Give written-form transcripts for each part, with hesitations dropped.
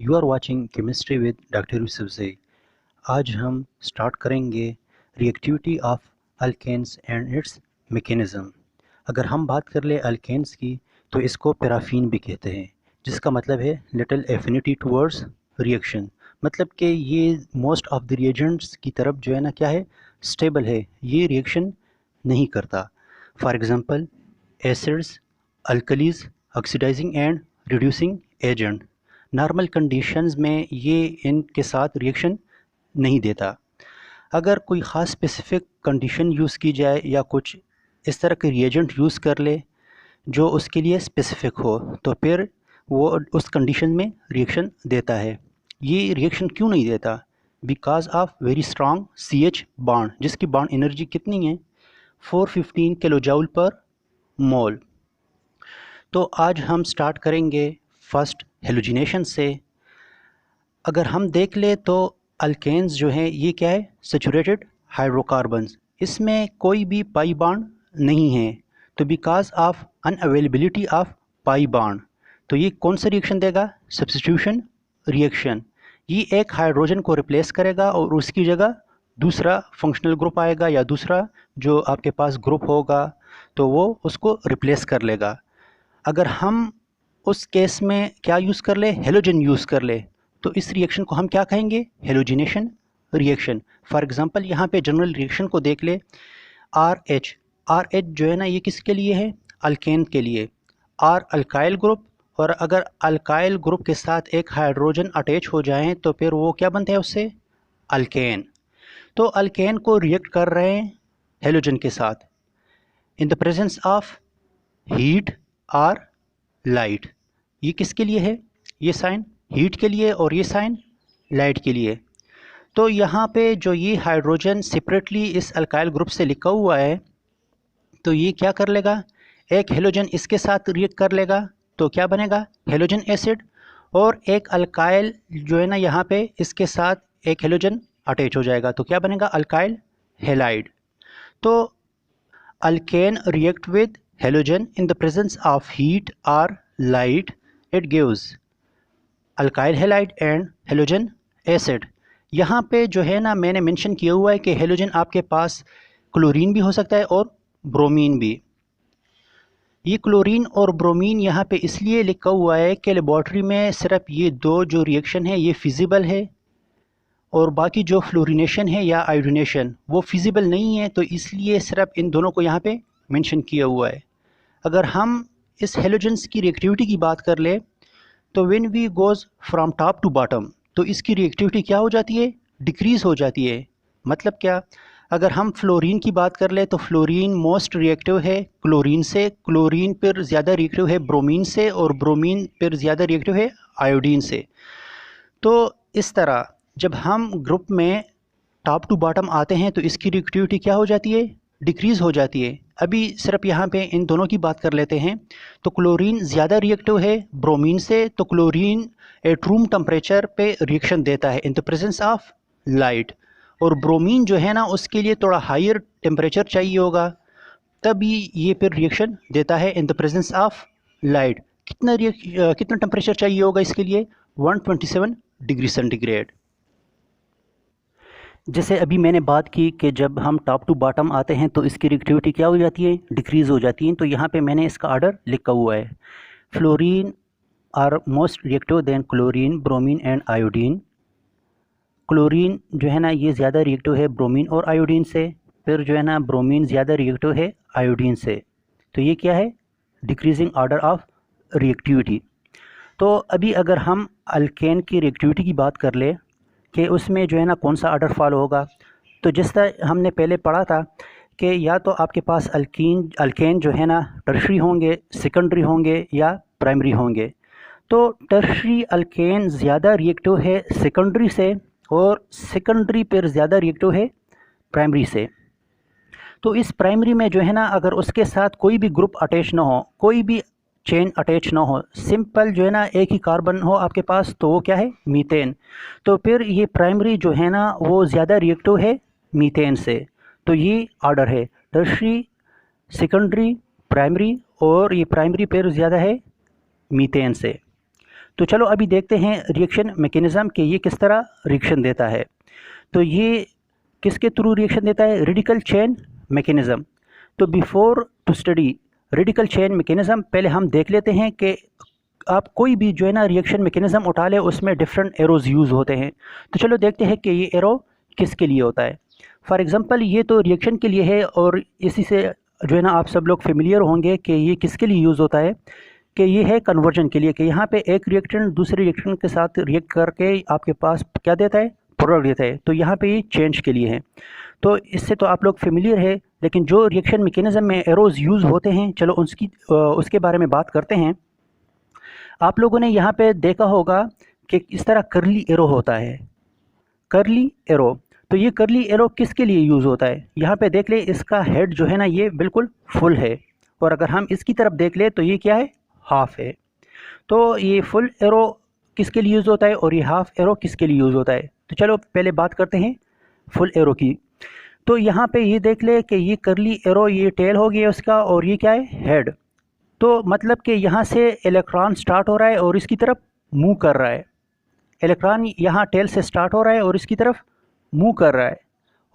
You are watching chemistry with doctor Yusuf Zai. आज हम start करेंगे reactivity of alkanes and its mechanism. अगर हम बात कर ले अल्केन्स की तो इसको पैराफीन भी कहते हैं, जिसका मतलब है लिटिल एफिनिटी टुवर्ड्स रिएक्शन। मतलब कि ये मोस्ट ऑफ द रिएजेंट्स की तरफ जो है ना क्या है, स्टेबल है, ये रिएक्शन नहीं करता। For example acids, alkalis, oxidising and reducing agent. Normal conditions में ये इनके साथ रिएक्शन नहीं देता। अगर कोई ख़ास स्पेसिफिक कंडीशन यूज़ की जाए या कुछ इस तरह के रिएजेंट यूज़ कर ले जो उसके लिए स्पेसिफिक हो, तो फिर वो उस कंडीशन में रिएक्शन देता है। ये रिएक्शन क्यों नहीं देता? Because of very strong CH bond, जिसकी बॉन्ड एनर्जी कितनी है, 415 किलो जूल पर मोल। तो आज हम स्टार्ट करेंगे फर्स्ट हेलोजिनेशन से। अगर हम देख ले तो अल्केन्स जो हैं ये क्या है, सैचुरेटेड हाइड्रोकार्बन्स। इसमें कोई भी पाई बॉन्ड नहीं है, तो because of unavailability of pi bond, तो ये कौन सा रिएक्शन देगा? Substitution reaction. ये एक हाइड्रोजन को रिप्लेस करेगा और उसकी जगह दूसरा फंक्शनल ग्रुप आएगा या दूसरा जो आपके पास ग्रुप होगा तो वो उसको रिप्लेस कर लेगा। अगर हम उस केस में क्या यूज़ कर ले, हेलोजन यूज़ कर ले, तो इस रिएक्शन को हम क्या कहेंगे? Halogenation reaction. फॉर एग्जांपल यहाँ पे जनरल रिएक्शन को देख ले, RH। RH जो है ना ये किसके लिए है? अल्केन के लिए। R अल्काइल ग्रुप, और अगर अल्काइल ग्रुप के साथ एक हाइड्रोजन अटैच हो जाए तो फिर वो क्या बनता है उससे? अल्केन। तो अल्केन को रिएक्ट कर रहे हैं हेलोजन के साथ इन द प्रेजेंस ऑफ हीट और लाइट। ये किसके लिए है? ये साइन हीट के लिए और ये साइन लाइट के लिए। तो यहाँ पे जो ये हाइड्रोजन सेपरेटली इस अल्काइल ग्रुप से लिखा हुआ है, तो ये क्या कर लेगा? एक हेलोजन इसके साथ रिएक्ट कर लेगा तो क्या बनेगा? Halogen acid. और एक अल्काइल जो है ना यहाँ पे इसके साथ एक हेलोजन अटैच हो जाएगा तो क्या बनेगा? Alkyl halide. तो alkane react with halogen in the presence of heat और light, it gives alkyl halide and halogen acid. यहाँ पे जो है ना मैंने मेंशन किया हुआ है कि हेलोजन आपके पास क्लोरीन भी हो सकता है और ब्रोमीन भी। ये क्लोरीन और ब्रोमीन यहाँ पे इसलिए लिखा हुआ है कि लेबॉर्ट्री में सिर्फ ये दो जो रिएक्शन है ये फिजिबल है, और बाकी जो फ्लोरिनेशन है या आयोडीनेशन वो फिजिबल नहीं है, तो इसलिए सिर्फ इन दोनों को यहाँ पे मेंशन किया हुआ है। अगर हम इस हेलोजेंस की रिएक्टिविटी की बात कर ले तो when we goes from top to bottom, तो इसकी रिएक्टिविटी क्या हो जाती है? डिक्रीज़ हो जाती है। मतलब क्या? अगर हम फ्लोरीन की बात कर ले तो फ्लोरीन मोस्ट रिएक्टिव है क्लोरीन से, क्लोरीन पर ज़्यादा रिएक्टिव है ब्रोमीन से, और ब्रोमीन पर ज़्यादा रिएक्टिव है आयोडीन से। तो इस तरह जब हम ग्रुप में टॉप टू बॉटम आते हैं तो इसकी रिएक्टिविटी क्या हो जाती है? डिक्रीज़ हो जाती है। अभी सिर्फ यहाँ पे इन दोनों की बात कर लेते हैं। तो क्लोरीन ज़्यादा रिएक्टिव है ब्रोमीन से, तो क्लोरीन एट रूम टेम्परेचर पे रिएक्शन देता है इन द प्रेजेंस ऑफ लाइट, और ब्रोमीन जो है ना उसके लिए थोड़ा हायर टेम्परेचर चाहिए होगा, तभी ये फिर रिएक्शन देता है इन द प्रेजेंस ऑफ लाइट। कितना टेम्परेचर चाहिए होगा इसके लिए? 127 डिग्री सेंटीग्रेड। जैसे अभी मैंने बात की कि जब हम टॉप टू बॉटम आते हैं तो इसकी रिएक्टिविटी क्या हो जाती है? डिक्रीज़ हो जाती है। तो यहाँ पे मैंने इसका ऑर्डर लिखा हुआ है। Fluorine are most reactive than chlorine, bromine and iodine. Chlorine जो है ना ये ज़्यादा रिएक्टिव है ब्रोमीन और आयोडीन से, फिर जो है ना ब्रोमीन ज़्यादा रिएक्टिव है आयोडीन से। तो ये क्या है? Decreasing order of reactivity. तो अभी अगर हम अल्केन की रिएक्टिविटी की बात कर ले कि उसमें जो है ना कौन सा ऑर्डर फॉलो होगा, तो जिस तरह हमने पहले पढ़ा था कि या तो आपके पास अल्केन जो है ना टर्शरी होंगे, सेकेंडरी होंगे या प्राइमरी होंगे। तो टर्शरी अल्केन ज़्यादा रिएक्टिव है सेकेंडरी से, और सेकेंडरी पर ज़्यादा रिएक्टिव है प्राइमरी से। तो इस प्राइमरी में जो है ना अगर उसके साथ कोई भी ग्रुप अटैच ना हो, कोई भी चेन अटैच ना हो, सिंपल जो है ना एक ही कार्बन हो आपके पास, तो वो क्या है? मीथेन। तो फिर ये प्राइमरी जो है ना वो ज़्यादा रिएक्टिव है मीथेन से। तो ये ऑर्डर है टर्शरी, सेकेंडरी, प्राइमरी, और ये प्राइमरी फिर ज़्यादा है मीथेन से। तो चलो अभी देखते हैं रिएक्शन मैकेनिज़्म के ये किस तरह रिएक्शन देता है। तो ये किसके थ्रू रिएक्शन देता है? Radical chain mechanism. तो before to study radical chain mechanism पहले हम देख लेते हैं कि आप कोई भी जो है ना रिएक्शन मैकेनिज़्म उठा ले उसमें डिफरेंट एरोज़ यूज़ होते हैं। तो चलो देखते हैं कि ये एरो किसके लिए होता है। फॉर एग्ज़ाम्पल ये तो रिएक्शन के लिए है और इसी से जो है ना आप सब लोग फेमिलियर होंगे कि ये किसके लिए यूज़ होता है, कि ये है कन्वर्जन के लिए, कि यहाँ पे एक रिएक्टेंट दूसरे रिएक्टेंट के साथ रिएक्ट करके आपके पास क्या देता है? प्रोडक्ट देता है। तो यहाँ पे ये चेंज के लिए है। तो इससे तो आप लोग फेमिलियर है, लेकिन जो रिएक्शन मैकेनिज़्म में एरोज़ यूज़ होते हैं चलो उसके बारे में बात करते हैं। आप लोगों ने यहाँ पे देखा होगा कि इस तरह कर्ली एरो होता है, कर्ली एरो। तो ये कर्ली एरो किसके लिए यूज़ होता है? यहाँ पे देख ले, इसका हेड जो है ना ये बिल्कुल फुल है, और अगर हम इसकी तरफ देख ले तो ये क्या है? हाफ है। तो ये फुल एरो किसके लिए यूज़ होता है और ये हाफ एरो किसके लिए यूज़ होता है? तो चलो पहले बात करते हैं फुल एरो की। तो यहाँ पे ये देख ले कि ये कर्ली एरो, ये टेल हो गया उसका, और ये क्या है? हेड। तो मतलब कि यहाँ से इलेक्ट्रॉन स्टार्ट हो रहा है और इसकी तरफ मूव कर रहा है। इलेक्ट्रॉन यहाँ टेल से स्टार्ट हो रहा है और इसकी तरफ मूव कर रहा है।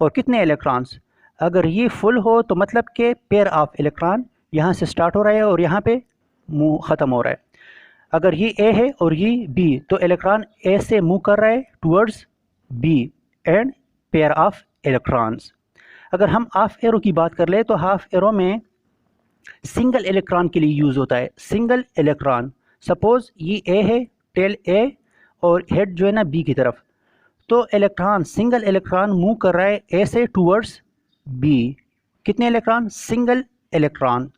और कितने इलेक्ट्रॉन्स? अगर ये फुल हो तो मतलब कि पेयर ऑफ इलेक्ट्रॉन यहाँ से स्टार्ट हो रहा है और यहाँ पे मूव ख़त्म हो रहा है। अगर ये ए है और ये बी, तो इलेक्ट्रॉन ए से मूव कर रहा है towards B and pair of electrons. अगर हम हाफ एरो की बात कर ले तो हाफ एरो में सिंगल इलेक्ट्रॉन के लिए यूज़ होता है। सिंगल इलेक्ट्रॉन, सपोज ये ए है, टेल ए और हेड जो है ना बी की तरफ, तो इलेक्ट्रॉन, सिंगल इलेक्ट्रॉन मूव कर रहा है ए से टूवर्ड्स बी। कितने इलेक्ट्रॉन? Single electron.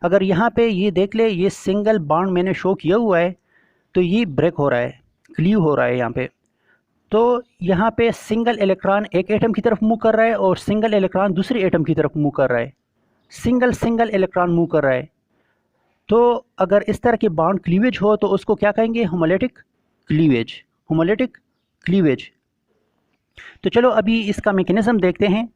अगर यहाँ पे ये देख ले, ये सिंगल बॉन्ड मैंने शो किया हुआ है, तो ये ब्रेक हो रहा है, क्लीव हो रहा है यहाँ पे। तो यहाँ पे सिंगल इलेक्ट्रॉन एक एटम की तरफ मूव कर रहा है और सिंगल इलेक्ट्रॉन दूसरे एटम की तरफ मूव कर रहा है। सिंगल इलेक्ट्रॉन मूव कर रहा है। तो अगर इस तरह के बॉन्ड क्लीवेज हो तो उसको क्या कहेंगे? Homolytic cleavage. Homolytic cleavage. तो चलो अभी इसका मैकेनिज्म देखते हैं।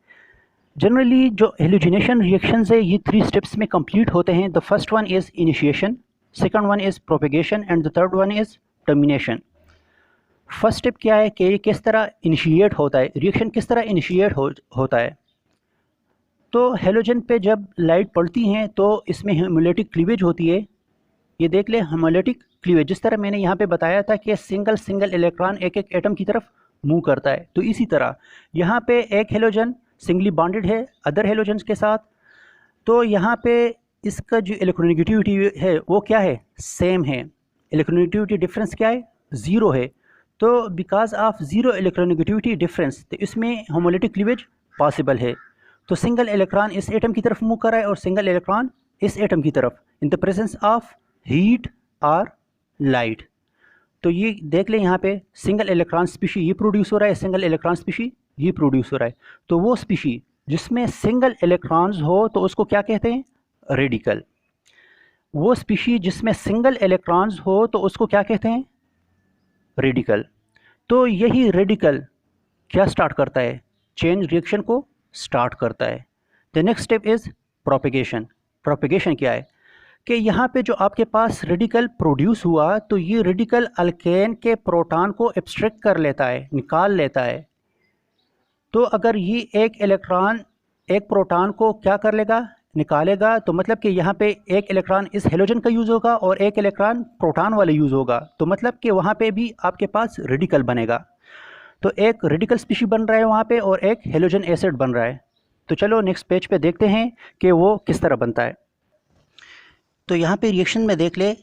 जनरली जो हेलोजिनेशन रिएक्शंस है ये 3 स्टेप्स में कंप्लीट होते हैं। The first one is initiation, second one is propagation and the third one is termination. First step क्या है कि ये किस तरह इनिशिएट होता है, रिएक्शन किस तरह इनिशिएट होता है। तो हेलोजन पे जब लाइट पड़ती हैं तो इसमें होमोलिटिक क्लीवेज होती है। ये देख ले, होमोलिटिक क्लीवेज, जिस तरह मैंने यहाँ पे बताया था कि सिंगल इलेक्ट्रॉन एक एक एटम की तरफ मूव करता है, तो इसी तरह यहाँ पे एक हेलोजन सिंगली बॉन्डेड है अदर हेलोजन्स के साथ, तो यहाँ पे इसका जो इलेक्ट्रोनेगेटिविटी है वो क्या है? सेम है। इलेक्ट्रोनेगेटिविटी डिफरेंस क्या है? ज़ीरो है। तो because of zero electronegativity difference, तो इसमें होमोलिटिक क्लीवेज पॉसिबल है। तो सिंगल इलेक्ट्रॉन इस एटम की तरफ मूव कर रहा है और सिंगल इलेक्ट्रॉन इस एटम की तरफ, इन द प्रेजेंस ऑफ हीट और लाइट। तो ये देख लें, यहाँ पे सिंगल इलेक्ट्रॉन स्पीशी ये प्रोड्यूस हो रहा है, सिंगल इलेक्ट्रॉन स्पीशी ये प्रोड्यूस हो रहा है। तो वो स्पीशी जिसमें सिंगल इलेक्ट्रॉन्स हो तो उसको क्या कहते हैं? रेडिकल। वो स्पीशी जिसमें सिंगल इलेक्ट्रॉन्स हो तो उसको क्या कहते हैं? रेडिकल। तो यही रेडिकल क्या स्टार्ट करता है? चेन रिएक्शन को स्टार्ट करता है। The next step is propagation. Propagation क्या है कि यहाँ पे जो आपके पास रेडिकल प्रोड्यूस हुआ, तो ये रेडिकल अल्केन के प्रोटॉन को एब्स्ट्रैक्ट कर लेता है, निकाल लेता है। तो अगर ये एक इलेक्ट्रॉन एक प्रोटॉन को क्या कर लेगा? निकालेगा। तो मतलब कि यहाँ पे एक इलेक्ट्रॉन इस हेलोजन का यूज़ होगा और एक इलेक्ट्रॉन प्रोटॉन वाला यूज़ होगा, तो मतलब कि वहाँ पे भी आपके पास रेडिकल बनेगा। तो एक रेडिकल स्पीशी बन रहा है वहाँ पे और एक हेलोजन एसिड बन रहा है। तो चलो नेक्स्ट पेज पे देखते हैं कि वो किस तरह बनता है। तो यहाँ पे रिएक्शन में देख ले,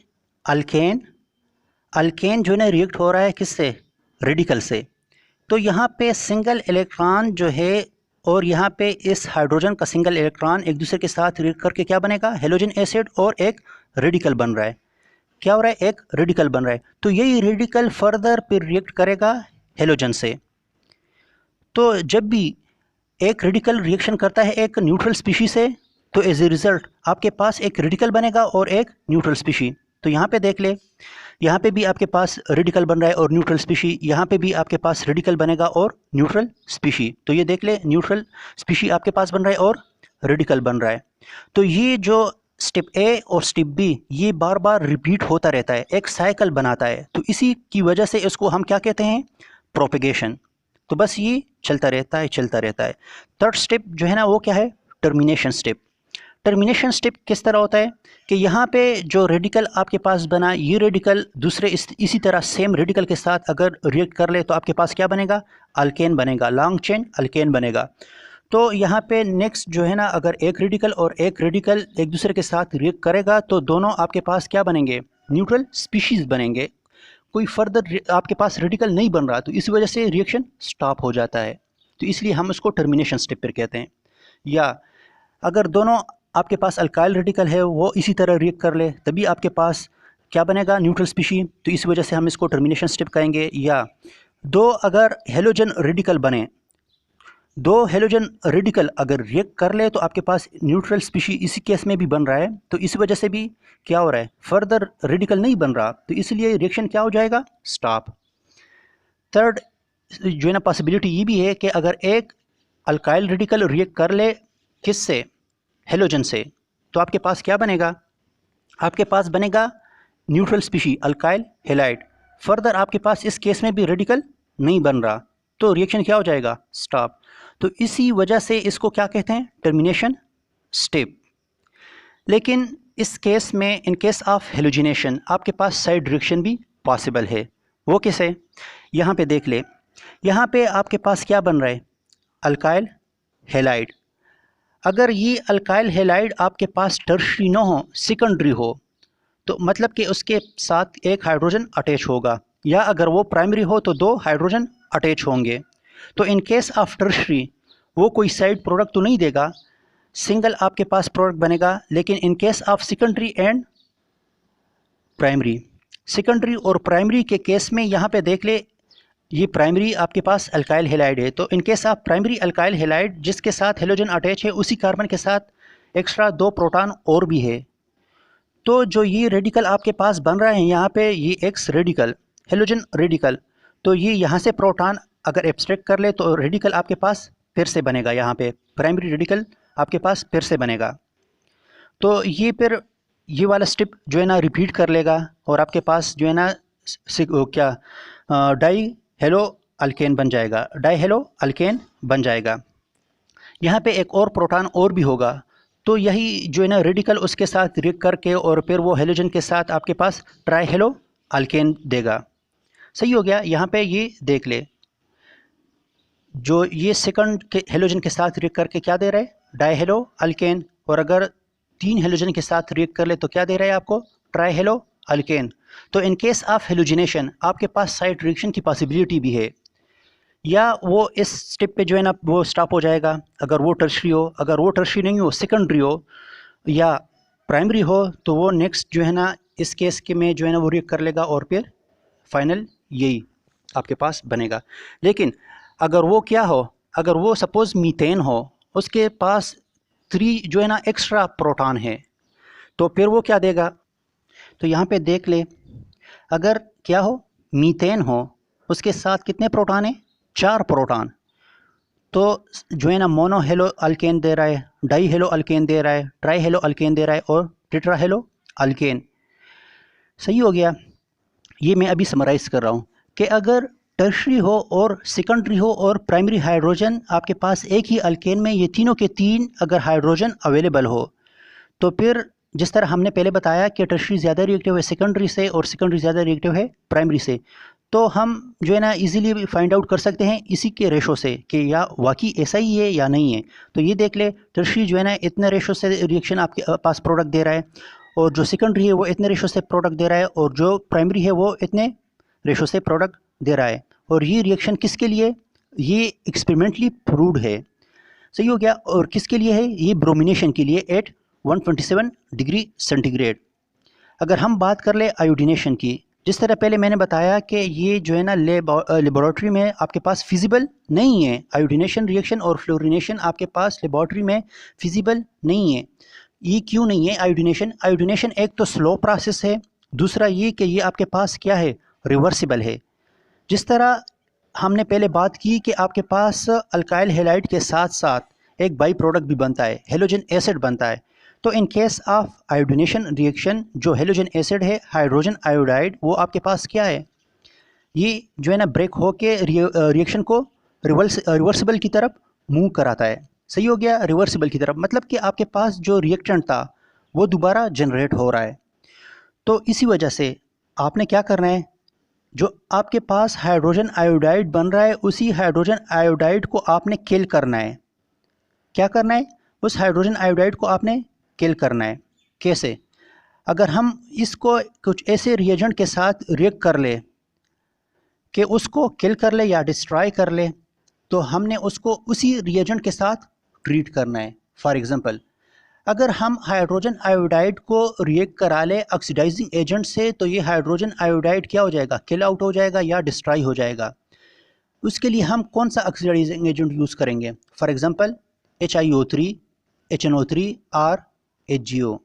अल्केन जो है ना रिएक्ट हो रहा है किससे? रेडिकल से। तो यहाँ पे सिंगल इलेक्ट्रॉन जो है और यहाँ पे इस हाइड्रोजन का सिंगल इलेक्ट्रॉन एक दूसरे के साथ रिएक्ट करके क्या बनेगा? हेलोजन एसिड और एक रेडिकल बन रहा है। क्या हो रहा है? एक रेडिकल बन रहा है। तो यही रेडिकल फर्दर फिर रिएक्ट करेगा हेलोजन से। तो जब भी एक रेडिकल रिएक्शन करता है एक न्यूट्रल स्पीशी से, तो एज ए रिज़ल्ट आपके पास एक रेडिकल बनेगा और एक न्यूट्रल स्पीशी। तो यहाँ पे देख ले, यहाँ पे भी आपके पास रेडिकल बन रहा है और न्यूट्रल स्पीशी, यहाँ पे भी आपके पास रेडिकल बनेगा और न्यूट्रल स्पीशी। तो ये देख ले, न्यूट्रल स्पीशी आपके पास बन रहा है और रेडिकल बन रहा है। तो ये जो स्टेप ए और स्टेप बी ये बार बार रिपीट होता रहता है, एक साइकिल बनाता है, तो इसी की वजह से इसको हम क्या कहते हैं, प्रोपेगेशन। तो बस ये चलता रहता है चलता रहता है। थर्ड स्टेप जो है ना वो क्या है, टर्मिनेशन स्टेप। टर्मिनेशन स्टेप किस तरह होता है कि यहाँ पे जो रेडिकल आपके पास बना, ये रेडिकल दूसरे इसी तरह सेम रेडिकल के साथ अगर रिएक्ट कर ले तो आपके पास क्या बनेगा, अल्केन बनेगा, लॉन्ग चेन अल्केन बनेगा। तो यहाँ पे नेक्स्ट जो है ना, अगर एक रेडिकल और एक रेडिकल एक दूसरे के साथ रिएक्ट करेगा तो दोनों आपके पास क्या बनेंगे, न्यूट्रल स्पीशीज़ बनेंगे, कोई फर्दर आपके पास रेडिकल नहीं बन रहा, तो इस वजह से रिएक्शन स्टॉप हो जाता है। तो इसलिए हम उसको टर्मिनेशन स्टेप पर कहते हैं। या अगर दोनों आपके पास अल्काइल रेडिकल है वो इसी तरह रिएक्ट कर ले, तभी आपके पास क्या बनेगा, न्यूट्रल स्पीशी, तो इस वजह से हम इसको टर्मिनेशन स्टेप कहेंगे। या दो अगर हेलोजन रेडिकल बने, दो हेलोजन रेडिकल अगर रिएक्ट कर ले तो आपके पास न्यूट्रल स्पीशी इसी केस में भी बन रहा है, तो इस वजह से भी क्या हो रहा है, फर्दर रेडिकल नहीं बन रहा, तो इसलिए रिएक्शन क्या हो जाएगा, स्टॉप। थर्ड जो है ना पॉसिबिलिटी ये भी है कि अगर एक अल्काइल रेडिकल रिएक्ट कर ले किससे, हेलोजन से, तो आपके पास क्या बनेगा, आपके पास बनेगा neutral species alkyl halide. Further आपके पास इस केस में भी रेडिकल नहीं बन रहा, तो रिएक्शन क्या हो जाएगा, स्टॉप। तो इसी वजह से इसको क्या कहते हैं, टर्मिनेशन स्टेप। लेकिन इस केस में इन केस ऑफ हेलोजिनेशन आपके पास साइड रिएक्शन भी पॉसिबल है। वो कैसे, यहाँ पे देख ले, यहाँ पे आपके पास क्या बन रहा है, अल्काइल हेलाइड। अगर ये अल्काइल हेलाइड आपके पास टर्शरी न हो, सेकेंडरी हो, तो मतलब कि उसके साथ एक हाइड्रोजन अटैच होगा, या अगर वो प्राइमरी हो तो दो हाइड्रोजन अटैच होंगे। तो इन केस ऑफ टर्शरी वो कोई साइड प्रोडक्ट तो नहीं देगा, सिंगल आपके पास प्रोडक्ट बनेगा। लेकिन in case of secondary and primary, secondary और प्राइमरी के केस में यहाँ पे देख ले, ये प्राइमरी आपके पास अल्काइल हेलाइड है, तो in case of primary alkyl halide जिसके साथ हेलोजन अटैच है, उसी कार्बन के साथ एक्स्ट्रा दो प्रोटॉन और भी है। तो जो ये रेडिकल आपके पास बन रहा है यहाँ पे, ये एक्स रेडिकल, हेलोजन रेडिकल, तो ये यहाँ से प्रोटॉन अगर एब्स्ट्रैक्ट कर ले तो रेडिकल आपके पास फिर से बनेगा, यहाँ पे प्राइमरी रेडिकल आपके पास फिर से बनेगा। तो ये फिर ये वाला स्टेप जो है ना रिपीट कर लेगा, और आपके पास जो है ना क्या डाई हेलो अल्केन बन जाएगा, डाई हेलो अल्केन बन जाएगा। यहाँ पे एक और प्रोटॉन और भी होगा, तो यही जो है ना रेडिकल उसके साथ रिएक्ट करके और फिर वो हेलोजन के साथ आपके पास ट्राई हेलो अल्केन देगा। सही हो गया। यहाँ पे ये देख ले, जो ये सेकंड के हेलोजन के साथ रिएक्ट करके क्या दे रहा है, डाई हेलो अल्केन, और अगर तीन हेलोजन के साथ रिएक्ट कर ले तो क्या दे रहा है आपको, ट्राई हेलो अल्केन। तो इन केस ऑफ हेलोजिनेशन आपके पास साइड रिएक्शन की पॉसिबिलिटी भी है, या वो इस स्टेप पे जो है ना वो स्टॉप हो जाएगा अगर वो टर्शरी हो, अगर वो टर्शरी नहीं हो, सेकेंडरी हो या प्राइमरी हो, तो वो नेक्स्ट जो है ना इस केस के में जो है ना वो रिएक्ट कर लेगा और फिर फाइनल यही आपके पास बनेगा। लेकिन अगर वो क्या हो, अगर वो सपोज़ मीथेन हो, उसके पास 3 जो है ना एक्स्ट्रा प्रोटॉन है, तो फिर वो क्या देगा, तो यहाँ पे देख ले, अगर क्या हो, मीथेन हो, उसके साथ कितने प्रोटॉन है, 4 प्रोटॉन, तो जो है ना मोनो हेलो अल्केन दे रहा है, डाई हेलो अल्केन दे रहा है, ट्राई हेलो अल्केन दे रहा है और टेट्रा हेलो अल्केन। सही हो गया। ये मैं अभी समराइज़ कर रहा हूँ कि अगर टर्शरी हो और सेकेंडरी हो और प्राइमरी हाइड्रोजन आपके पास एक ही अल्केन में ये तीनों के तीन अगर हाइड्रोजन अवेलेबल हो, तो फिर जिस तरह हमने पहले बताया कि टर्शरी ज़्यादा रिएक्टिव है सेकेंडरी से और सेकेंडरी ज़्यादा रिएक्टिव है प्राइमरी से, तो हम जो है ना इजीली फाइंड आउट कर सकते हैं इसी के रेशो से कि या वाकई ऐसा ही है या नहीं है। तो ये देख ले, टर्शरी जो है ना इतने रेशो से रिएक्शन आपके पास प्रोडक्ट दे रहा है, और जो सेकेंडरी है वो इतने रेशो से प्रोडक्ट दे रहा है, और जो प्राइमरी है वो इतने रेशो से प्रोडक्ट दे रहा है। और ये रिएक्शन किसके लिए, ये एक्सपेरिमेंटली प्रूव्ड है। सही हो गया। और किसके लिए है, ये ब्रोमिनेशन के लिए एट 127 डिग्री सेंटीग्रेड। अगर हम बात कर ले आयोडीनेशन की, जिस तरह पहले मैंने बताया कि ये जो है ना लेबोरेटरी में आपके पास फिजिबल नहीं है, आयोडीनेशन रिएक्शन और फ्लोरिनेशन आपके पास लेबोरेटरी में फिजिबल नहीं है। ये क्यों नहीं है आयोडीनेशन, आयोडीनेशन एक तो स्लो प्रोसेस है, दूसरा ये कि ये आपके पास क्या है, रिवर्सिबल है। जिस तरह हमने पहले बात की कि आपके पास अल्काइल हेलाइड के साथ साथ एक बाई प्रोडक्ट भी बनता है, हेलोजन एसिड बनता है, तो in case of iodination reaction जो हेलोजन एसिड है हाइड्रोजन आयोडाइड वो आपके पास क्या है, ये जो है ना ब्रेक होके रिएक्शन को रिवर्सिबल की तरफ मूव कराता है। सही हो गया, रिवर्सिबल की तरफ मतलब कि आपके पास जो रिएक्टेंट था वो दोबारा जनरेट हो रहा है। तो इसी वजह से आपने क्या करना है, जो आपके पास हाइड्रोजन आयोडाइड बन रहा है उसी हाइड्रोजन आयोडाइड को आपने किल करना है। क्या करना है, उस हाइड्रोजन आयोडाइड को आपने किल करना है। कैसे, अगर हम इसको कुछ ऐसे रिएजेंट के साथ रिएक्ट कर ले कि उसको किल कर ले या डिस्ट्रॉय कर ले, तो हमने उसको उसी रिएजेंट के साथ ट्रीट करना है। फॉर एग्जांपल, अगर हम हाइड्रोजन आयोडाइड को रिएक्ट करा ले ऑक्सीडाइजिंग एजेंट से, तो ये हाइड्रोजन आयोडाइड क्या हो जाएगा, किल आउट हो जाएगा या डिस्ट्रॉय हो जाएगा। उसके लिए हम कौन सा ऑक्सीडाइजिंग एजेंट यूज़ करेंगे, फॉर एग्जांपल HiO3, HNO3 और HgO।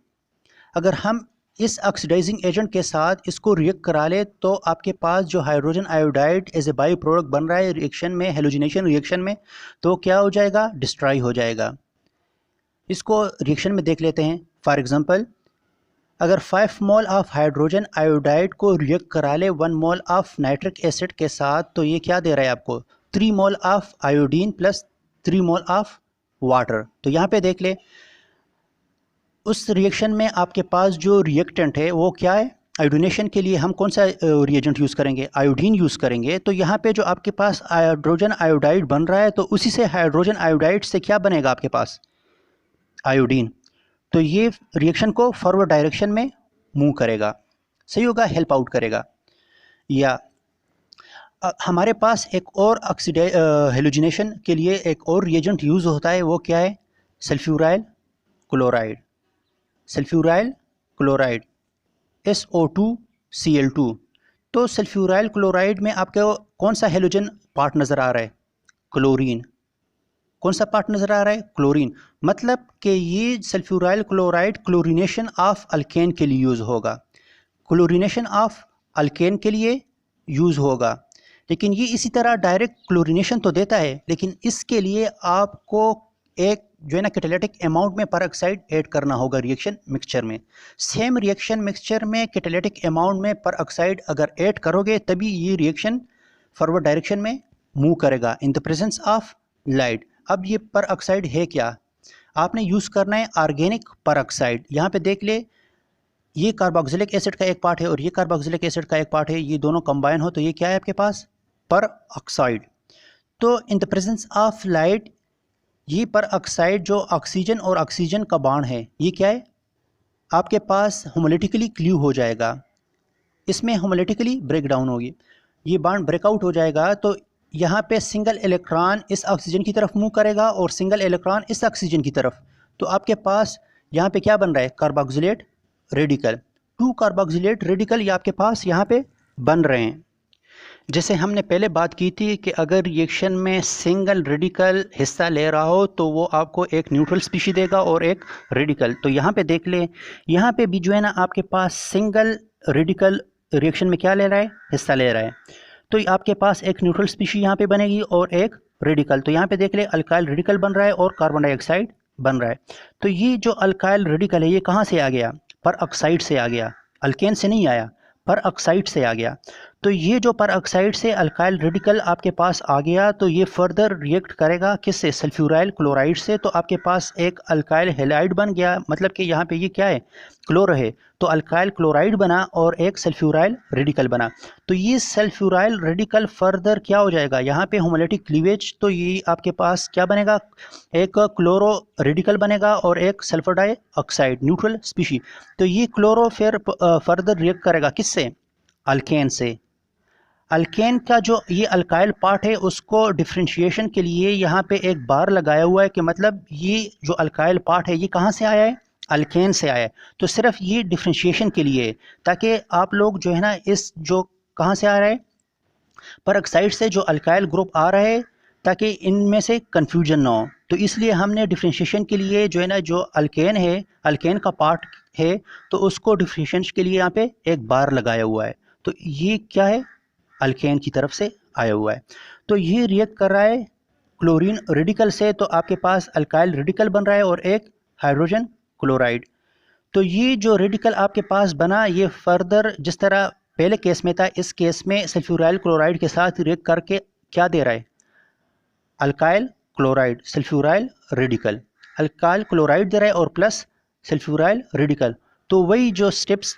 अगर हम इस ऑक्सीडाइजिंग एजेंट के साथ इसको रिएक्ट करा ले तो आपके पास जो hydrogen iodide as a by product बन रहा है रिएक्शन में, हेलोजिनेशन रिएक्शन में, तो क्या हो जाएगा, डिस्ट्रॉय हो जाएगा। इसको रिएक्शन में देख लेते हैं। फॉर एग्जांपल, अगर 5 मोल ऑफ हाइड्रोजन आयोडाइड को रिएक्ट करा ले 1 मोल ऑफ नाइट्रिक एसिड के साथ, तो ये क्या दे रहा है आपको, 3 mole of iodine plus 3 mole of water. तो यहाँ पे देख ले, उस रिएक्शन में आपके पास जो रिएक्टेंट है वो क्या है, आयोडीनेशन के लिए हम कौन सा रिएजेंट यूज़ करेंगे, आयोडीन यूज़ करेंगे। तो यहाँ पे जो आपके पास हाइड्रोजन आयोडाइड बन रहा है, तो उसी से हाइड्रोजन आयोडाइड से क्या बनेगा आपके पास, आयोडीन। तो ये रिएक्शन को फॉरवर्ड डायरेक्शन में मूव करेगा। सही होगा, हेल्प आउट करेगा। या हमारे पास एक और हेलोजिनेशन के लिए एक और रिएजेंट यूज़ होता है, वो क्या है, sulphuryl chloride. Sulphuryl chloride SO2Cl2। तो सल्फ्यूराइल क्लोराइड में आपको कौन सा हेलोजन पार्ट नज़र आ रहा है, क्लोरीन। कौन सा पार्ट नज़र आ रहा है, क्लोरीन। मतलब कि ये sulphuryl chloride chlorination of alkane के लिए यूज़ होगा, क्लोरीनेशन ऑफ अल्केन के लिए यूज़ होगा। लेकिन ये इसी तरह डायरेक्ट क्लोरीनेशन तो देता है, लेकिन इसके लिए आपको एक जो है ना कैटालिटिक अमाउंट में परऑक्साइड ऐड करना होगा रिएक्शन मिक्सचर में। सेम रिएक्शन मिक्सचर में कैटालिटिक अमाउंट में परऑक्साइड अगर ऐड करोगे तभी ये रिएक्शन फॉरवर्ड डायरेक्शन में मूव करेगा इन द प्रेजेंस ऑफ लाइट। अब ये परऑक्साइड है क्या, आपने यूज़ करना है ऑर्गेनिक परऑक्साइड। यहाँ पे देख ले, ये कार्बोक्सिलिक एसिड का एक पार्ट है और ये कार्बोक्सिलिक एसिड का एक पार्ट है, ये दोनों कंबाइन हो तो ये क्या है आपके पास, परऑक्साइड। तो इन द प्रेजेंस ऑफ लाइट ये परऑक्साइड जो ऑक्सीजन और ऑक्सीजन का बॉन्ड है, ये क्या है आपके पास होमोलिटिकली क्ल्यू हो जाएगा, इसमें होमोलिटिकली ब्रेक डाउन होगी, ये बॉन्ड ब्रेकआउट हो जाएगा। तो यहाँ पे सिंगल इलेक्ट्रॉन इस ऑक्सीजन की तरफ मूव करेगा और सिंगल इलेक्ट्रॉन इस ऑक्सीजन की तरफ। तो आपके पास यहाँ पे क्या बन रहा है, कार्बोक्सिलेट रेडिकल। 2 कार्बोक्सिलेट रेडिकल ये आपके पास यहाँ पे बन रहे हैं। जैसे हमने पहले बात की थी कि अगर रिएक्शन में सिंगल रेडिकल हिस्सा ले रहा हो तो वो आपको एक न्यूट्रल स्पीशी देगा और एक रेडिकल। तो यहाँ पे देख ले, यहाँ पे भी जो है ना आपके पास सिंगल रेडिकल रिएक्शन में क्या ले रहा है, हिस्सा ले रहा है। तो आपके पास एक न्यूट्रल स्पीशी यहाँ पे बनेगी और एक रेडिकल। तो यहाँ पे देख ले, अल्काइल रेडिकल बन रहा है और कार्बन डाइऑक्साइड बन रहा है। तो ये जो अल्काइल रेडिकल है ये कहाँ से आ गया, परऑक्साइड से आ गया, अल्केन से नहीं आया, परऑक्साइड से आ गया। तो ये जो परऑक्साइड से अल्काइल रेडिकल आपके पास आ गया, तो ये फर्दर रिएक्ट करेगा किससे, सल्फ्यूराइल क्लोराइड से। तो आपके पास एक अल्काइल हैलाइड बन गया, मतलब कि यहाँ पे ये क्या है, क्लोरो है, तो अल्काइल क्लोराइड बना और एक सल्फ्यूराइल रेडिकल बना। तो ये सल्फ्यूराइल रेडिकल फर्दर क्या हो जाएगा, यहाँ पे होमोलिटिक क्लीवेज, तो ये आपके पास क्या बनेगा, एक क्लोरो रेडिकल बनेगा और एक सल्फर डाइऑक्साइड न्यूट्रल स्पीशी। तो ये क्लोरो फिर फर्दर रिएक्ट करेगा किससे, अल्केन से। अल्केन का जो ये अल्काइल पार्ट है उसको डिफ्रेंशिएशन के लिए यहाँ पे एक बार लगाया हुआ है कि मतलब ये जो अल्काइल पार्ट है ये कहाँ से आया है, अल्केन से आया है। तो सिर्फ ये डिफ्रेंशिएशन के लिए, ताकि आप लोग जो है ना इस जो कहाँ से आ रहा है, परऑक्साइड से जो अल्काइल ग्रुप आ रहा है, ताकि इनमें से कन्फ्यूजन ना हो। तो इसलिए हमने डिफ्रेंशिएशन के लिए जो है ना जो अल्केन है, अल्केन का पार्ट है, तो उसको डिफ्रेंशिएशन के लिए यहाँ पे एक बार लगाया हुआ है। तो ये क्या है, अल्केन की तरफ से आया हुआ है। तो ये रिएक्ट कर रहा है क्लोरीन रेडिकल से, तो आपके पास अल्काइल रेडिकल बन रहा है और एक हाइड्रोजन क्लोराइड। तो ये जो रेडिकल आपके पास बना, ये फर्दर जिस तरह पहले केस में था, इस केस में सल्फ्यूराइल क्लोराइड के साथ रिएक्ट करके क्या दे रहा है, alkyl chloride sulphuryl radical, alkyl chloride दे रहा है और प्लस सल्फ्यूराइल रेडिकल। तो वही जो स्टेप्स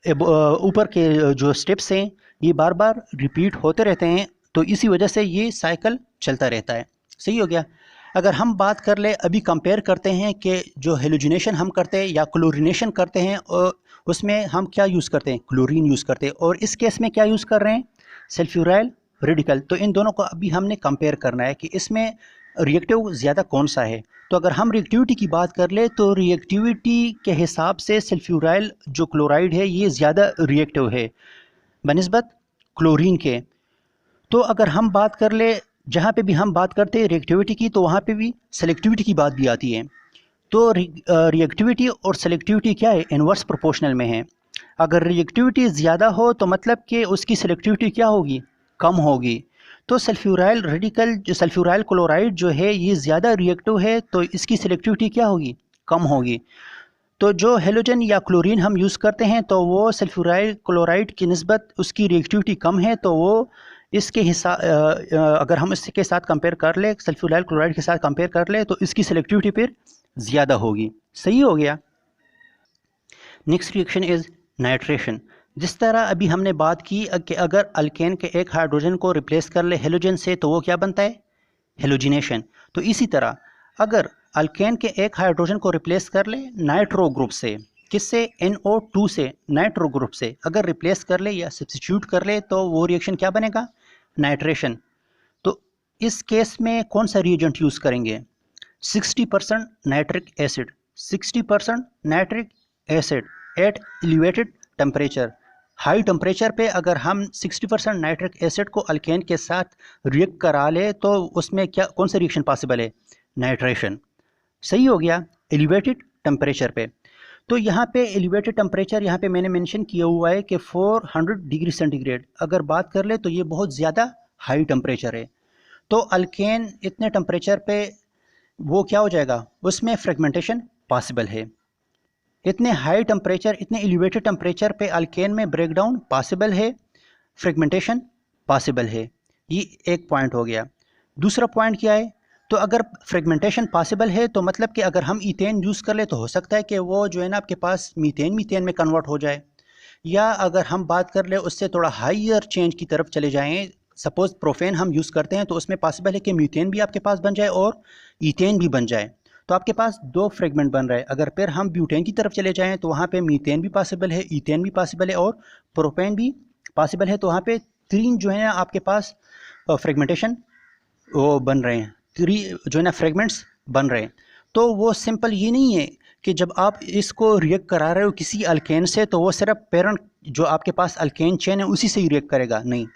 ऊपर के जो स्टेप्स हैं ये बार बार रिपीट होते रहते हैं, तो इसी वजह से ये साइकिल चलता रहता है। सही हो गया। अगर हम बात कर ले, अभी कंपेयर करते हैं कि जो हेलोजिनेशन हम करते हैं या क्लोरीनेशन करते हैं, और उसमें हम क्या यूज़ करते हैं, क्लोरीन यूज़ करते हैं, और इस केस में क्या यूज़ कर रहे हैं, सल्फ्यूराइल रेडिकल। तो इन दोनों को अभी हमने कंपेयर करना है कि इसमें रिएक्टिव ज़्यादा कौन सा है। तो अगर हम रिएक्टिविटी की बात कर ले तो रिएक्टिविटी के हिसाब से सल्फ्यूराइल जो क्लोराइड है ये ज़्यादा रिएक्टिव है बनिस्बत क्लोरीन के। तो अगर हम बात कर ले, जहाँ पे भी हम बात करते हैं रिएक्टिविटी की, तो वहाँ पे भी सेलेक्टिविटी की बात भी आती है। तो रिएक्टिविटी और सेलेक्टिविटी क्या है, इन्वर्स प्रोपोर्शनल में है। अगर रिएक्टिविटी ज़्यादा हो तो मतलब कि उसकी सेलेक्टिविटी क्या होगी, कम होगी। तो सल्फ्यूराइल रेडिकल जो सल्फ्यूराइल क्लोराइड जो है ये ज़्यादा रिएक्टिव है, तो इसकी सेलेक्टिविटी क्या होगी, कम होगी। तो जो हेलोजन या क्लोरीन हम यूज़ करते हैं तो वो सल्फ्यूराइल क्लोराइड की निस्बत उसकी रिएक्टिविटी कम है, तो वो इसके हिसाब अगर हम इसके साथ कंपेयर कर ले, सल्फ्यूराइल क्लोराइड के साथ कंपेयर कर ले, तो इसकी सेलेक्टिविटी फिर ज़्यादा होगी। सही हो गया। Next reaction is nitration. जिस तरह अभी हमने बात की कि अगर अल्केन के एक हाइड्रोजन को रिप्लेस कर ले हेलोजन से तो वो क्या बनता है, हेलोजिनेशन। तो इसी तरह अगर अल्केन के एक हाइड्रोजन को रिप्लेस कर ले नाइट्रो ग्रुप से, किससे, NO2 से, नाइट्रो ग्रुप से अगर रिप्लेस कर ले या सब्स्टिट्यूट कर ले तो वो रिएक्शन क्या बनेगा, नाइट्रेशन। तो इस केस में कौन सा रिएजेंट यूज़ करेंगे, 60% nitric acid, 60% nitric acid at elevated temperature. High temperature पे अगर हम 60% नाइट्रिक एसिड को अल्केन के साथ रिएक्ट करा ले तो उसमें क्या, कौन सा रिएक्शन पॉसिबल है, नाइट्रेशन। सही हो गया, एलिवेटेड टेम्परेचर पे। तो यहाँ पे एलिवेटेड टेम्परेचर यहाँ पे मैंने मेंशन किया हुआ है कि 400 डिग्री सेंटीग्रेड अगर बात कर ले तो ये बहुत ज़्यादा हाई टेम्परेचर है। तो अल्केन इतने टेम्परेचर पे वो क्या हो जाएगा, उसमें फ्रेगमेंटेशन पॉसिबल है। इतने हाई टेम्परेचर, इतने एलिवेटेड टेम्परेचर पे अल्केन में ब्रेकडाउन पॉसिबल है, फ्रेगमेंटेशन पॉसिबल है। ये एक पॉइंट हो गया। दूसरा पॉइंट क्या है, तो अगर फ्रेगमेंटेशन पॉसिबल है तो मतलब कि अगर हम ईथेन यूज़ कर ले तो हो सकता है कि वो जो है ना आपके पास मीथेन में कन्वर्ट हो जाए, या अगर हम बात कर ले उससे थोड़ा हाइयर चेंज की तरफ चले जाएँ, सपोज़ प्रोपेन हम यूज़ करते हैं तो उसमें पॉसिबल है कि मीथेन भी आपके पास बन जाए और ईथेन भी बन जाए। तो आपके पास दो फ्रेगमेंट बन रहा है। अगर फिर हम ब्यूटेन की तरफ चले जाएँ तो वहाँ पे मीथेन भी पॉसिबल है, ईथेन भी पॉसिबल है और प्रोपेन भी पॉसिबल है। तो वहाँ पे तीन जो है ना आपके पास फ्रेगमेंटेशन वो बन रहे हैं, थ्री जो है ना फ्रेगमेंट्स बन रहे हैं। तो वो सिंपल ये नहीं है कि जब आप इसको रिएक्ट करा रहे हो किसी अल्केन से तो वो सिर्फ पेरेंट जो आपके पास अल्केन चेन है उसी से ही रिएक्ट करेगा, नहीं।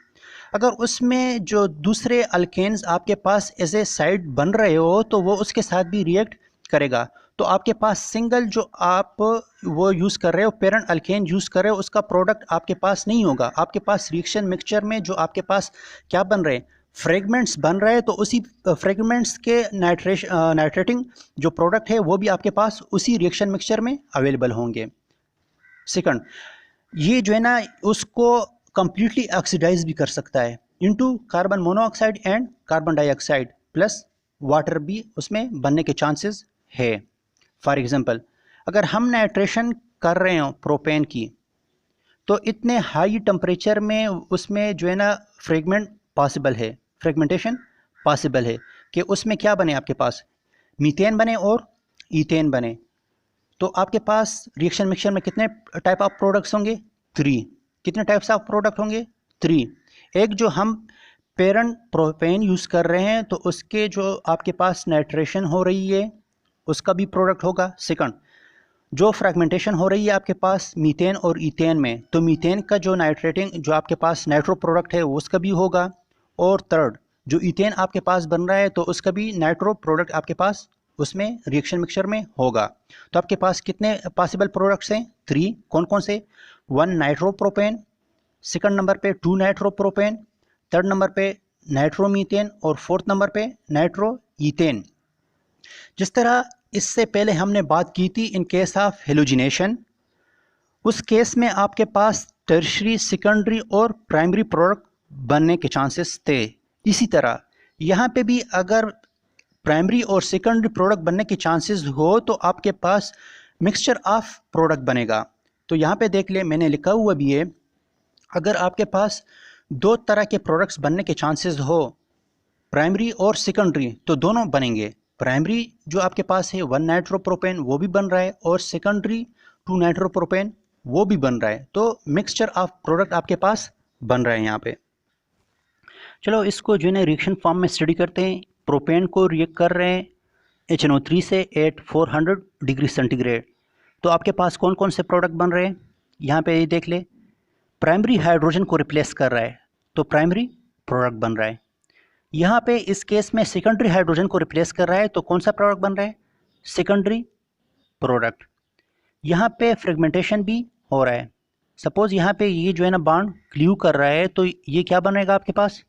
अगर उसमें जो दूसरे अल्केन्स आपके पास एज ए साइड बन रहे हो तो वो उसके साथ भी रिएक्ट करेगा। तो आपके पास सिंगल जो आप वो यूज़ कर रहे हो, पेरेंट अल्केन यूज़ कर रहे हो, उसका प्रोडक्ट आपके पास नहीं होगा। आपके पास रिएक्शन मिक्सचर में जो आपके पास क्या बन रहे हैं, फ्रेगमेंट्स बन रहे हैं, तो उसी फ्रेगमेंट्स के नाइट्रेटिंग जो प्रोडक्ट है वो भी आपके पास उसी रिएक्शन मिक्सचर में अवेलेबल होंगे। सेकंड, ये जो है ना उसको कंप्लीटली ऑक्सीडाइज भी कर सकता है into carbon monoxide and carbon dioxide, plus water भी उसमें बनने के चांसेस है। फॉर एग्जांपल, अगर हम नाइट्रेशन कर रहे हो प्रोपेन की तो इतने हाई टेम्परेचर में उसमें जो है ना फ्रेगमेंट पॉसिबल है, फ्रेगमेंटेशन पॉसिबल है कि उसमें क्या बने, आपके पास मीथेन बने और ईथेन बने। तो आपके पास रिएक्शन मिक्सचर में कितने टाइप ऑफ प्रोडक्ट्स होंगे, 3। कितने टाइप्स ऑफ प्रोडक्ट होंगे, 3। एक जो हम पेरेंट प्रोपेन यूज़ कर रहे हैं तो उसके जो आपके पास नाइट्रेशन हो रही है उसका भी प्रोडक्ट होगा। सेकंड, जो फ्रैगमेंटेशन हो रही है आपके पास मीथेन और ईथेन में, तो मीथेन का जो नाइट्रेटिंग जो आपके पास नाइट्रो प्रोडक्ट है उसका भी होगा। और थर्ड, जो ईथेन आपके पास बन रहा है तो उसका भी नाइट्रो प्रोडक्ट आपके पास उसमें रिएक्शन मिक्सचर में होगा। तो आपके पास कितने पॉसिबल प्रोडक्ट्स हैं, 3। कौन कौन से, 1 नाइट्रोप्रोपेन, सेकंड नंबर पे 2 नाइट्रोप्रोपेन, थर्ड नंबर पे नाइट्रोमीथेन और फोर्थ नंबर पे नाइट्रो ईथेन। जिस तरह इससे पहले हमने बात की थी इन केस ऑफ हेलोजिनेशन। उस केस में आपके पास टर्शरी, सेकेंडरी और प्राइमरी प्रोडक्ट बनने के चांसेस थे। इसी तरह यहाँ पे भी अगर प्राइमरी और सेकेंडरी प्रोडक्ट बनने के चांसेस हो तो आपके पास मिक्सचर ऑफ प्रोडक्ट बनेगा। तो यहाँ पे देख ले, मैंने लिखा हुआ भी है, अगर आपके पास दो तरह के प्रोडक्ट्स बनने के चांसेस हो, प्राइमरी और सेकेंडरी, तो दोनों बनेंगे। प्राइमरी जो आपके पास है 1 नाइट्रोप्रोपेन वो भी बन रहा है, और सेकेंडरी 2 नाइट्रोप्रोपेन वो भी बन रहा है। तो मिक्सचर ऑफ प्रोडक्ट आपके पास बन रहा है यहाँ पे। चलो इसको जो है ना रिएक्शन फॉर्म में स्टडी करते हैं। प्रोपेन को रिएक्ट कर रहे हैं HNO3 से एट 400 डिग्री सेंटीग्रेड। तो आपके पास कौन कौन से प्रोडक्ट बन रहे हैं यहाँ पे ये देख ले। प्राइमरी हाइड्रोजन को रिप्लेस कर रहा है तो प्राइमरी प्रोडक्ट बन रहा है। यहाँ पे इस केस में सेकेंडरी हाइड्रोजन को रिप्लेस कर रहा है तो कौन सा प्रोडक्ट बन रहा है, सेकेंडरी प्रोडक्ट। यहाँ पे फ्रेगमेंटेशन भी हो रहा है। सपोज यहाँ पे ये जो है ना बॉन्ड क्लीव कर रहा है तो ये क्या बनेगा आपके पास,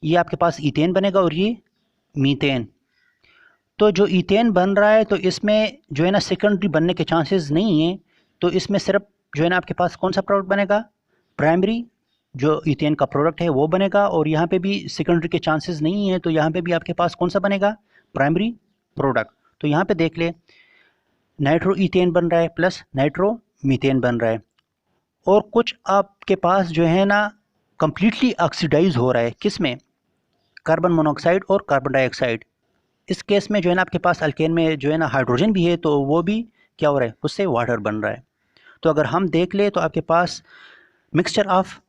ये आपके पास इथेन बनेगा और ये मीथेन। तो जो इथेन बन रहा है तो इसमें जो है ना सेकेंडरी बनने के चांसेस नहीं है, तो इसमें सिर्फ जो है ना आपके पास कौन सा प्रोडक्ट बनेगा, प्राइमरी जो इथेन का प्रोडक्ट है वो बनेगा। और यहाँ पे भी सेकेंडरी के चांसेस नहीं है तो यहाँ पे भी आपके पास कौन सा बनेगा, प्राइमरी प्रोडक्ट। तो यहाँ पे देख ले, नाइट्रो इथेन बन रहा है प्लस नाइट्रो मीथेन बन रहा है। और कुछ आपके पास जो है ना कंप्लीटली ऑक्सीडाइज हो रहा है, किस में, कार्बन मोनोऑक्साइड और कार्बन डाइऑक्साइड। इस केस में जो है ना आपके पास अल्केन में जो है ना हाइड्रोजन भी है तो वो भी क्या हो रहा है, उससे वाटर बन रहा है। तो अगर हम देख ले तो आपके पास मिक्सचर ऑफ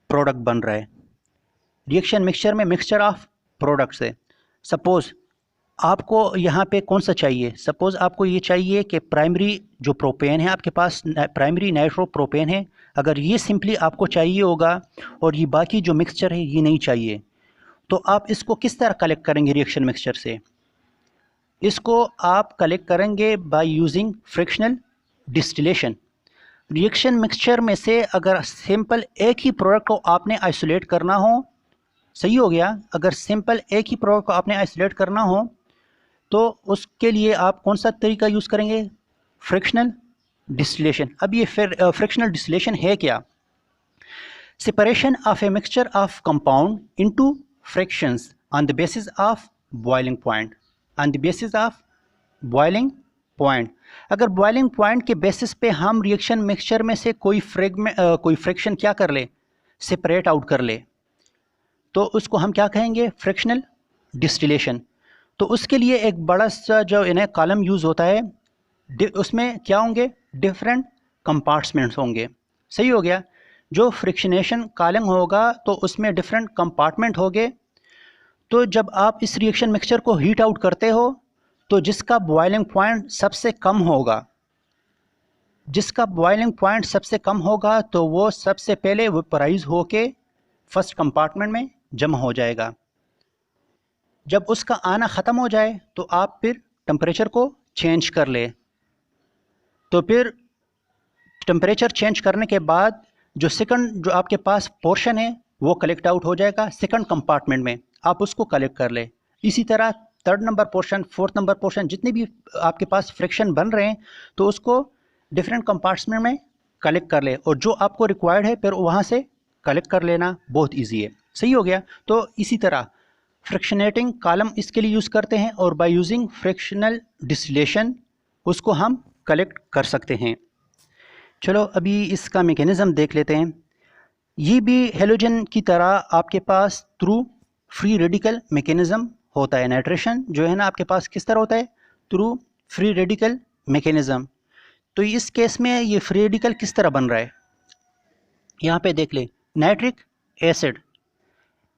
प्रोडक्ट बन रहा है। रिएक्शन मिक्सचर में मिक्सचर ऑफ प्रोडक्ट्स है। सपोज आपको यहाँ पे कौन सा चाहिए, सपोज आपको ये चाहिए कि प्राइमरी जो प्रोपेन है आपके पास, प्राइमरी नाइट्रो प्रोपेन है, अगर ये सिंपली आपको चाहिए होगा और ये बाकी जो मिक्सचर है ये नहीं चाहिए, तो आप इसको किस तरह कलेक्ट करेंगे रिएक्शन मिक्सचर से। इसको आप कलेक्ट करेंगे by using frictional distillation. Reaction mixture में से अगर सिंपल एक ही प्रोडक्ट को आपने आइसोलेट करना हो, सही हो गया, अगर सिंपल एक ही प्रोडक्ट को आपने आइसोलेट करना हो तो उसके लिए आप कौन सा तरीका यूज़ करेंगे, फ्रिक्शनल डिस्टिलेशन। अब ये फ्रिक्शनल डिस्टिलेशन है क्या, separation of a mixture of compound into fractions on the basis of boiling point, on the basis of boiling point. अगर बॉइलिंग पॉइंट के बेसिस पे हम रिएक्शन मिक्सचर में से कोई फ्रैक्शन क्या कर ले, सेपरेट आउट कर ले, तो उसको हम क्या कहेंगे, फ्रिक्शनल डिस्टिलेशन। तो उसके लिए एक बड़ा सा जो इन्हें कॉलम यूज़ होता है, उसमें क्या होंगे, डिफरेंट कंपार्टमेंट्स होंगे, सही हो गया। जो फ्रिक्शनेशन कॉलम होगा तो उसमें डिफरेंट कंपार्टमेंट होंगे। तो जब आप इस रिएक्शन मिक्सचर को हीट आउट करते हो तो जिसका बॉइलिंग पॉइंट सबसे कम होगा, जिसका बॉइलिंग पॉइंट सबसे कम होगा तो वो सबसे पहले वेपराइज होके फर्स्ट कंपार्टमेंट में जमा हो जाएगा। जब उसका आना ख़त्म हो जाए तो आप फिर टेम्परेचर को चेंज कर ले। तो फिर टेम्परेचर चेंज करने के बाद जो सेकंड जो आपके पास पोर्शन है वो कलेक्ट आउट हो जाएगा सेकंड कंपार्टमेंट में, आप उसको कलेक्ट कर ले। इसी तरह third number portion, fourth number portion, जितने भी आपके पास फ्रिक्शन बन रहे हैं तो उसको डिफरेंट कंपार्टमेंट में कलेक्ट कर ले, और जो आपको रिक्वायर्ड है फिर वहाँ से कलेक्ट कर लेना बहुत ईजी है, सही हो गया। तो इसी तरह फ्रिक्शनेटिंग कॉलम इसके लिए यूज़ करते हैं और बाय यूजिंग फ्रिक्शनल डिस्टिलेशन उसको हम कलेक्ट कर सकते हैं। चलो अभी इसका मैकेनिज़्म देख लेते हैं। ये भी हेलोजन की तरह आपके pass through free radical mechanism होता है। नाइट्रेशन जो है ना आपके पास किस तरह होता है, थ्रू फ्री रेडिकल मैकेनिज़्म। तो इस केस में ये फ्री रेडिकल किस तरह बन रहा है, यहाँ पे देख ले, नाइट्रिक एसिड।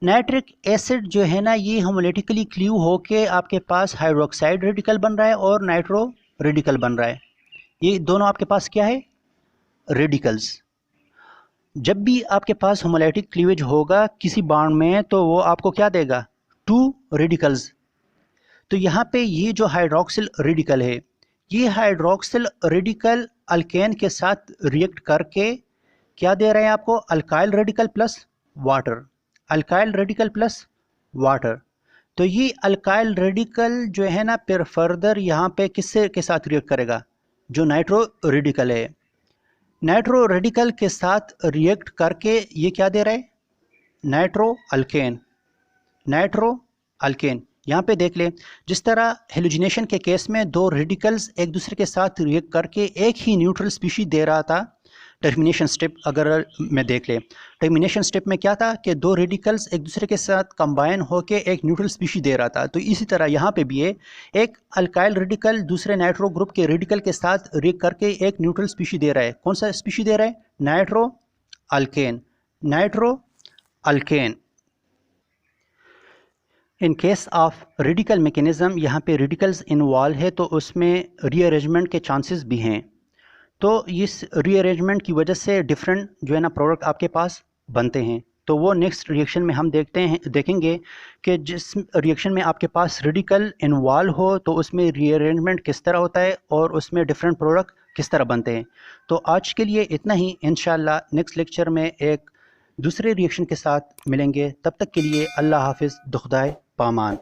नाइट्रिक एसिड जो है ना ये होमोलिटिकली क्लीव होके आपके पास हाइड्रोक्साइड रेडिकल बन रहा है और नाइट्रो रेडिकल बन रहा है। ये दोनों आपके पास क्या है, रेडिकल्स। जब भी आपके पास होमोलाइटिक क्लीवेज होगा किसी बॉन्ड में तो वो आपको क्या देगा, 2 रेडिकल्स। तो यहाँ पे ये जो हाइड्रोक्सिल रेडिकल है, ये हाइड्रोक्सिल रेडिकल अल्केन के साथ रिएक्ट करके क्या दे रहे हैं आपको, alkyl radical plus water, alkyl radical plus water. तो ये अल्काइल रेडिकल जो है ना फिर फर्दर यहाँ पे किससे के साथ रिएक्ट करेगा, जो नाइट्रो रेडिकल है, नाइट्रो रेडिकल के साथ रिएक्ट करके ये क्या दे रहा है, नाइट्रो अल्केन। नाइट्रो अल्केन यहाँ पे देख ले, जिस तरह हेलोजिनेशन के केस में दो रेडिकल्स एक दूसरे के साथ रिएक्ट करके एक ही न्यूट्रल स्पीशीज दे रहा था, टर्मिनेशन स्टेप अगर मैं देख ले, टर्मिनेशन स्टेप में क्या था कि दो रेडिकल्स एक दूसरे के साथ कंबाइन होके एक न्यूट्रल स्पीशीज दे रहा था। तो इसी तरह यहाँ पे भी है, एक अल्काइल रेडिकल दूसरे नाइट्रो ग्रुप के रेडिकल के साथ रिएक्ट करके एक न्यूट्रल स्पीशीज दे रहा है। कौन सा स्पीशीज दे रहा है, nitro alkane, nitro alkane. In case of radical mechanism, यहाँ पे रेडिकल्स इन्वॉल्व है तो उसमें रीअरेंजमेंट के चांसेस भी हैं। तो इस रीअरेंजमेंट की वजह से डिफरेंट जो है ना प्रोडक्ट आपके पास बनते हैं। तो वो नेक्स्ट रिएक्शन में हम देखेंगे कि जिस रिएक्शन में आपके पास रेडिकल इन्वॉल्व हो तो उसमें रीअरेंजमेंट किस तरह होता है और उसमें डिफरेंट प्रोडक्ट किस तरह बनते हैं। तो आज के लिए इतना ही, इंशाल्लाह नेक्स्ट लेक्चर में एक दूसरे रिएक्शन के साथ मिलेंगे। तब तक के लिए अल्लाह हाफिज़, दुखदाए पामान।